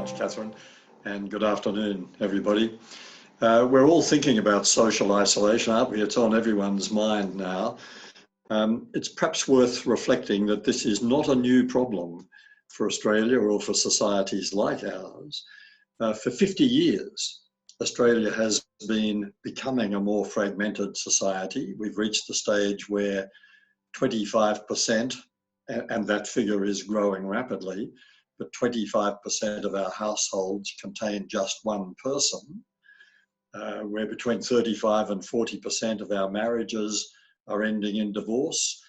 much, Catherine, and good afternoon, everybody. We're all thinking about social isolation, aren't we? It's on everyone's mind now. It's perhaps worth reflecting that this is not a new problem for Australia or for societies like ours. For 50 years, Australia has been becoming a more fragmented society. We've reached the stage where 25%, and that figure is growing rapidly, but 25% of our households contain just one person. Where between 35 and 40% of our marriages are ending in divorce.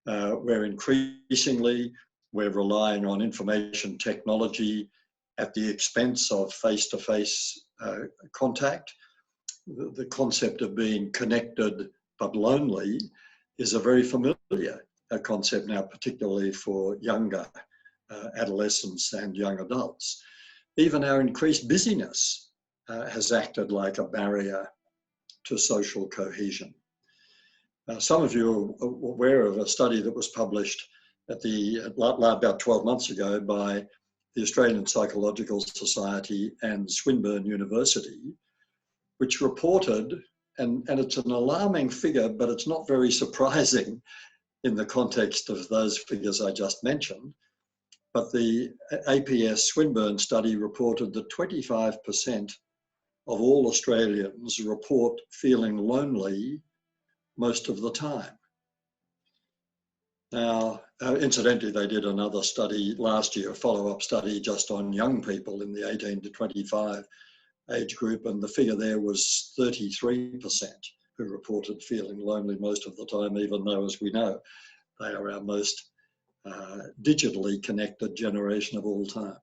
Where increasingly we're relying on information technology at the expense of face-to-face contact. The concept of being connected but lonely is a very familiar concept now, particularly for younger adolescents and young adults. Even our increased busyness has acted like a barrier to social cohesion. Some of you are aware of a study that was published at about 12 months ago by the Australian Psychological Society and Swinburne University, which reported, and it's an alarming figure, but it's not very surprising in the context of those figures I just mentioned, but the APS Swinburne study reported that 25% of all Australians report feeling lonely most of the time. Now, incidentally, they did another study last year, a follow-up study just on young people in the 18 to 25 age group, and the figure there was 33% who reported feeling lonely most of the time, even though, as we know, they are our most digitally connected generation of all time.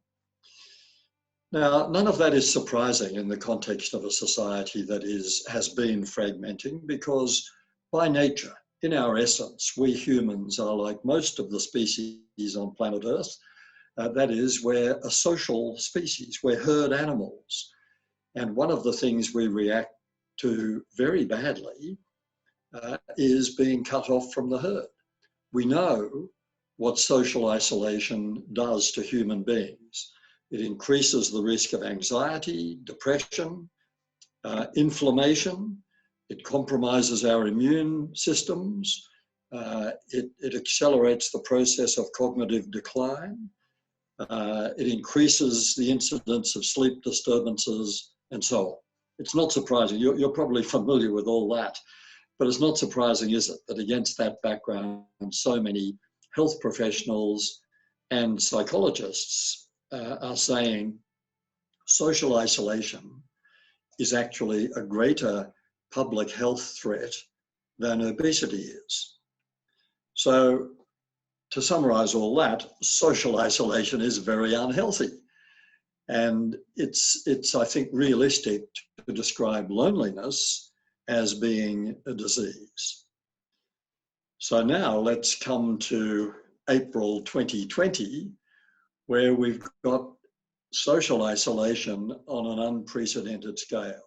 Now, none of that is surprising in the context of a society that has been fragmenting, because by nature, in our essence, we humans are like most of the species on planet Earth. That is, we're a social species, we're herd animals. And one of the things we react to very badly is being cut off from the herd. We know what social isolation does to human beings. It increases the risk of anxiety, depression, inflammation. It compromises our immune systems. It accelerates the process of cognitive decline. It increases the incidence of sleep disturbances and so on. It's not surprising. You're probably familiar with all that, but it's not surprising, is it, that against that background, so many health professionals and psychologists are saying social isolation is actually a greater public health threat than obesity is. So, to summarize all that, social isolation is very unhealthy. And it's I think, realistic to describe loneliness as being a disease. So now let's come to April 2020, where we've got social isolation on an unprecedented scale,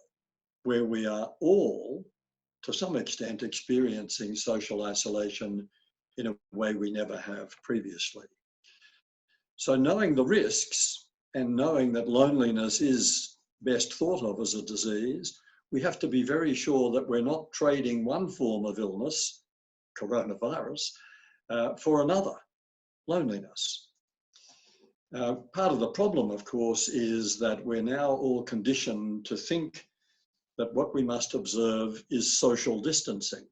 where we are all, to some extent, experiencing social isolation in a way we never have previously. So knowing the risks and knowing that loneliness is best thought of as a disease, we have to be very sure that we're not trading one form of illness, coronavirus, for another, loneliness. Part of the problem, of course, is that we're now all conditioned to think that what we must observe is social distancing.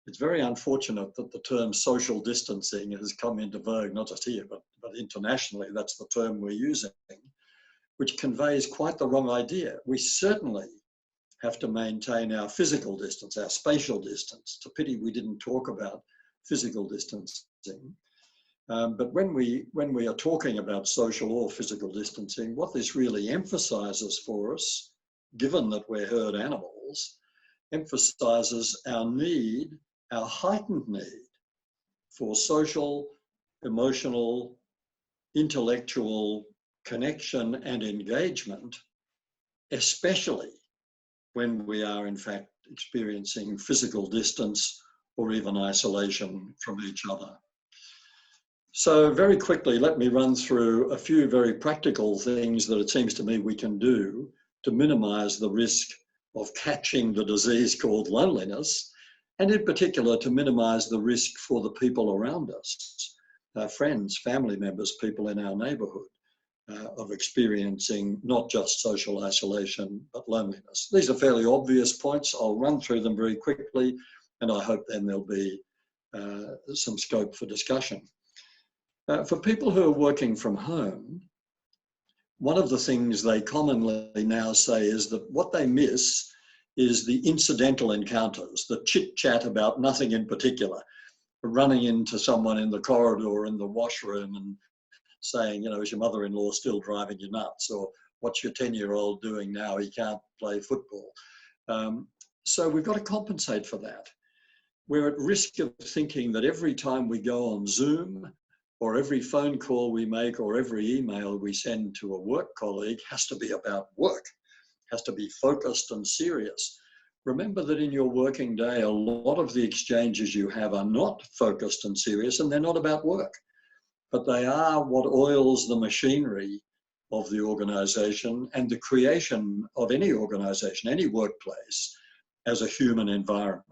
It's very unfortunate that the term social distancing has come into vogue, not just here, but internationally. That's the term we're using, which conveys quite the wrong idea. We certainly have to maintain our physical distance, our spatial distance. It's a pity we didn't talk about physical distancing. But when we are talking about social or physical distancing, what this really emphasizes for us, given that we're herd animals, emphasizes our need, our heightened need for social, emotional, intellectual connection and engagement, especially when we are in fact experiencing physical distance or even isolation from each other. So very quickly, let me run through a few very practical things that it seems to me we can do to minimise the risk of catching the disease called loneliness, and in particular to minimise the risk for the people around us, friends, family members, people in our neighbourhood, of experiencing not just social isolation, but loneliness. These are fairly obvious points. I'll run through them very quickly, and I hope then there'll be some scope for discussion. For people who are working from home, one of the things they commonly now say is that what they miss is the incidental encounters, the chit-chat about nothing in particular, running into someone in the corridor in the washroom and saying, you know, is your mother-in-law still driving you nuts? Or what's your 10-year-old doing now? He can't play football. So we've got to compensate for that. We're at risk of thinking that every time we go on Zoom, or every phone call we make, or every email we send to a work colleague has to be about work, has to be focused and serious. Remember that in your working day, a lot of the exchanges you have are not focused and serious, and they're not about work, but they are what oils the machinery of the organisation and the creation of any organisation, any workplace, as a human environment.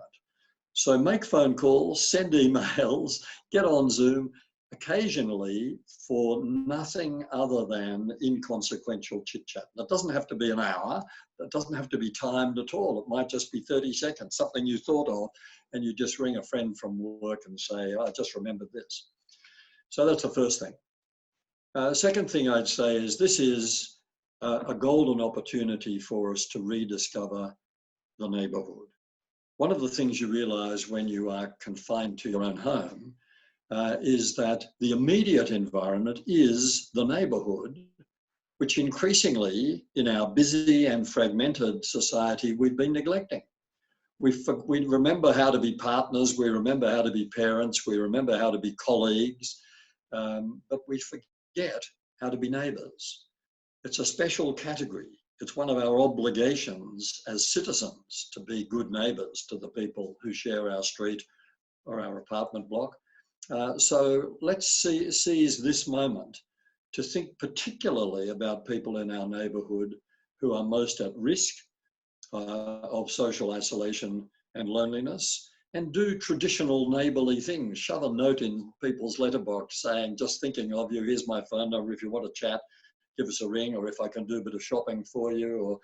So make phone calls, send emails, get on Zoom, occasionally for nothing other than inconsequential chit-chat. That doesn't have to be an hour, that doesn't have to be timed at all. It might just be 30 seconds, something you thought of, and you just ring a friend from work and say, I just remembered this. So that's the first thing. Second thing I'd say is this is a golden opportunity for us to rediscover the neighbourhood. One of the things you realise when you are confined to your own home is that the immediate environment is the neighbourhood, which increasingly in our busy and fragmented society we've been neglecting. We remember how to be partners, we remember how to be parents, we remember how to be colleagues, but we forget how to be neighbours. It's a special category. It's one of our obligations as citizens to be good neighbours to the people who share our street or our apartment block. So let's seize this moment to think particularly about people in our neighbourhood who are most at risk of social isolation and loneliness, and do traditional neighbourly things. Shove a note in people's letterbox saying, just thinking of you, here's my phone number, if you want to chat, give us a ring, or if I can do a bit of shopping for you, or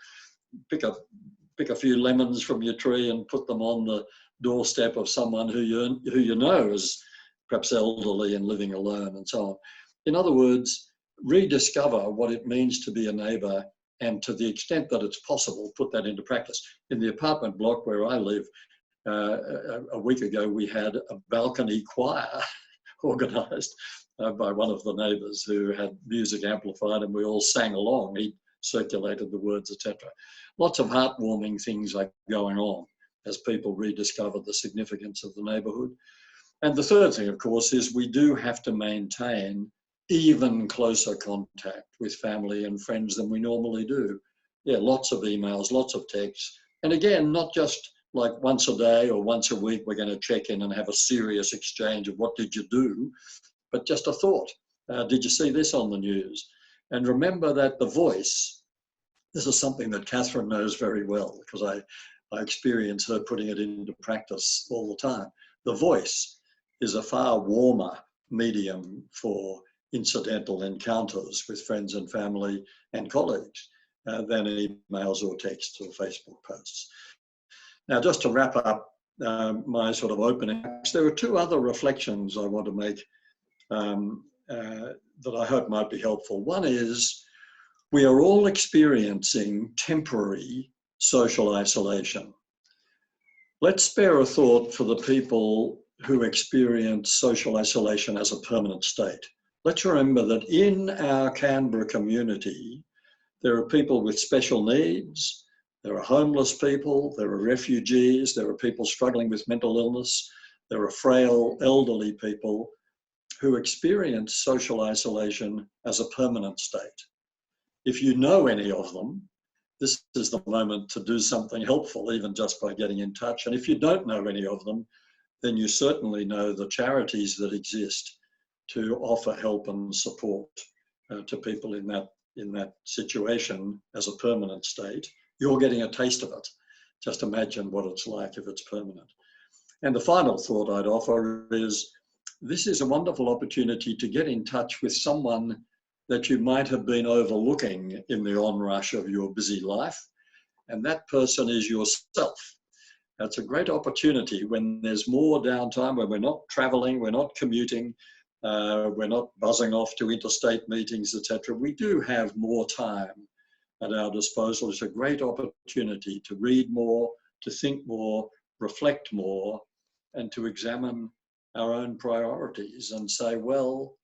pick a few lemons from your tree and put them on the doorstep of someone who you know is perhaps elderly and living alone, and so on. In other words, rediscover what it means to be a neighbour, and to the extent that it's possible, put that into practice. In the apartment block where I live, a week ago we had a balcony choir organised by one of the neighbours who had music amplified, and we all sang along. He circulated the words, etc. Lots of heartwarming things are going on as people rediscover the significance of the neighbourhood. And the third thing, of course, is we do have to maintain even closer contact with family and friends than we normally do. Yeah, lots of emails, lots of texts. And again, not just like once a day or once a week, we're going to check in and have a serious exchange of what did you do, but just a thought. Did you see this on the news? And remember that the voice, this is something that Catherine knows very well, because I experience her putting it into practice all the time. The voice is a far warmer medium for incidental encounters with friends and family and colleagues than emails or texts or Facebook posts. Now, just to wrap up my sort of opening, there are two other reflections I want to make that I hope might be helpful. One is we are all experiencing temporary social isolation. Let's spare a thought for the people who experience social isolation as a permanent state. Let's remember that in our Canberra community, there are people with special needs, there are homeless people, there are refugees, there are people struggling with mental illness, there are frail elderly people who experience social isolation as a permanent state. If you know any of them, this is the moment to do something helpful, even just by getting in touch. And if you don't know any of them, then you certainly know the charities that exist to offer help and support to people in that situation as a permanent state. You're getting a taste of it. Just imagine what it's like if it's permanent. And the final thought I'd offer is, this is a wonderful opportunity to get in touch with someone that you might have been overlooking in the onrush of your busy life. And that person is yourself. That's a great opportunity when there's more downtime, when we're not traveling, we're not commuting, we're not buzzing off to interstate meetings, etc. We do have more time at our disposal. It's a great opportunity to read more, to think more, reflect more, and to examine our own priorities and say, well,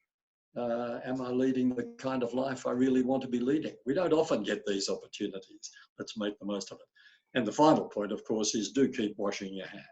am I leading the kind of life I really want to be leading? We don't often get these opportunities. Let's make the most of it. And the final point, of course, is do keep washing your hands.